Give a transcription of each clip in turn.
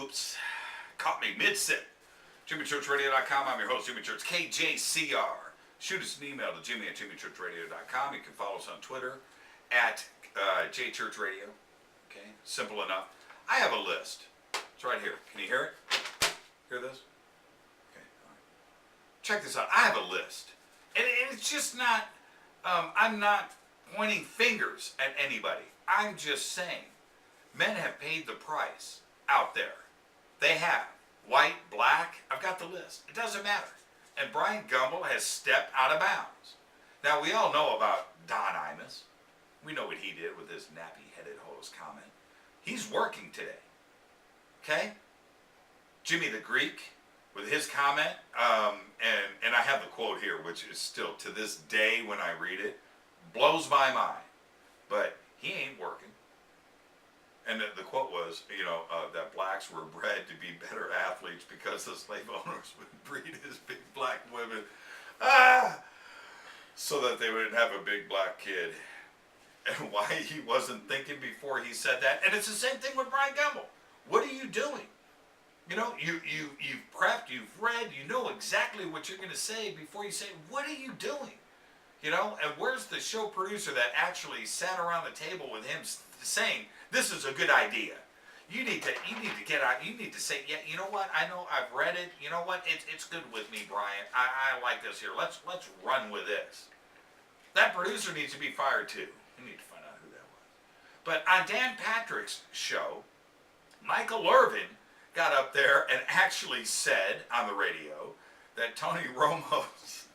Oops. Caught me mid-sip. JimmyChurchRadio.com. I'm your host, Jimmy Church, KJCR. Shoot us an email to Jimmy@JimmyChurchRadio.com. You can follow us on Twitter at JChurchRadio. Okay, simple enough. I have a list. It's right here. Can you hear it? Hear this? Okay, all right. Check this out. I have a list. And it's just not, I'm not pointing fingers at anybody. I'm just saying, men have paid the price out there. They have. White, black, I've got the list. It doesn't matter. And Bryant Gumbel has stepped out of bounds. Now, we all know about Don Imus. We know what he did with his nappy-headed host comment. He's working today. Okay? Jimmy the Greek, with his comment, and I have the quote here, which is still, to this day when I read it, blows my mind. But he ain't working. And the quote was, that blacks were bred to be better athletes because the slave owners would breed his big black women, so that they would have a big black kid. And why he wasn't thinking before he said that. And it's the same thing with Bryant Gumbel. What are you doing? You've prepped, you've read, you know exactly what you're going to say before you say, what are you doing? And where's the show producer that actually sat around the table with him saying, this is a good idea. You need to get out. You need to say, yeah, you know what? I know I've read it. You know what? It's good with me, Brian. I like this here. Let's run with this. That producer needs to be fired too. We need to find out who that was. But on Dan Patrick's show, Michael Irvin got up there and actually said on the radio that Tony Romo's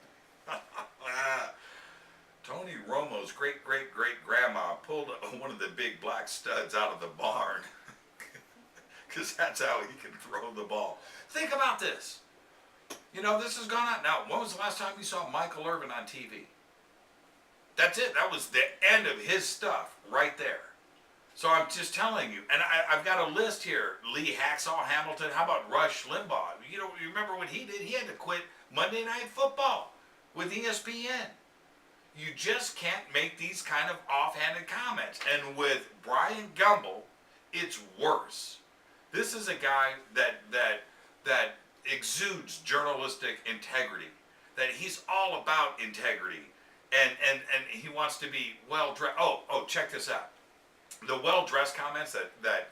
great-great-great-grandma pulled one of the big black studs out of the barn because that's how he can throw the ball. Think about this. This has gone on. Now, when was the last time you saw Michael Irvin on TV? That's it. That was the end of his stuff right there. So I'm just telling you, and I've got a list here. Lee Hacksaw Hamilton. How about Rush Limbaugh? You remember what he did? He had to quit Monday Night Football with ESPN. You just can't make these kind of offhanded comments. And with Bryant Gumbel, it's worse. This is a guy that exudes journalistic integrity. That he's all about integrity. And he wants to be well-dressed. Oh, check this out. The well-dressed comments that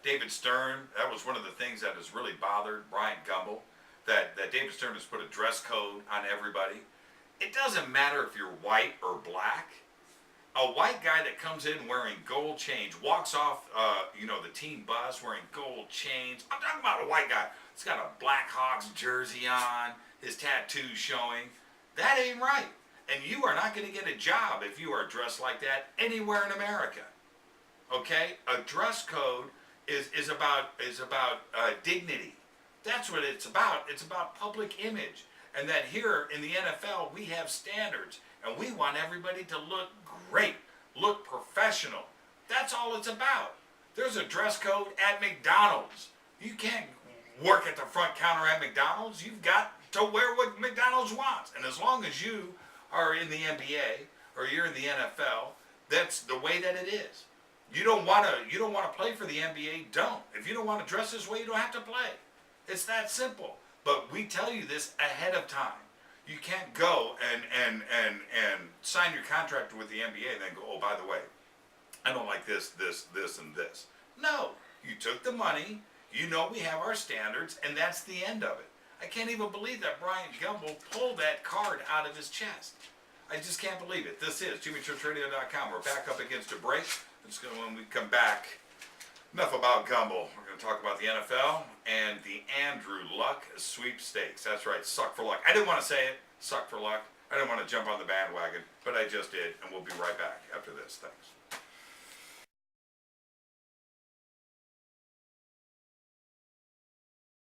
David Stern, that was one of the things that has really bothered Bryant Gumbel, that David Stern has put a dress code on everybody. It doesn't matter if you're white or black. A white guy that comes in wearing gold chains, walks off the team bus wearing gold chains. I'm talking about a white guy. He's got a Blackhawks jersey on, his tattoos showing. That ain't right. And you are not going to get a job if you are dressed like that anywhere in America. Okay? A dress code is about dignity. That's what it's about. It's about public image. And that here in the NFL, we have standards. And we want everybody to look great, look professional. That's all it's about. There's a dress code at McDonald's. You can't work at the front counter at McDonald's. You've got to wear what McDonald's wants. And as long as you are in the NBA or you're in the NFL, that's the way that it is. You don't want to play for the NBA, don't. If you don't want to dress this way, you don't have to play. It's that simple. But we tell you this ahead of time. You can't go and sign your contract with the NBA and then go, oh, by the way, I don't like this, and this. No, you took the money. We have our standards, and that's the end of it. I can't even believe that Bryant Gumbel pulled that card out of his chest. I just can't believe it. This is JimmyChurchRadio.com. We're back up against a break. When we come back, enough about Gumbel. We're going to talk about the NFL and the Andrew Luck sweepstakes. That's right, suck for luck. I didn't want to say it, suck for luck. I didn't want to jump on the bandwagon, but I just did, and we'll be right back after this. Thanks.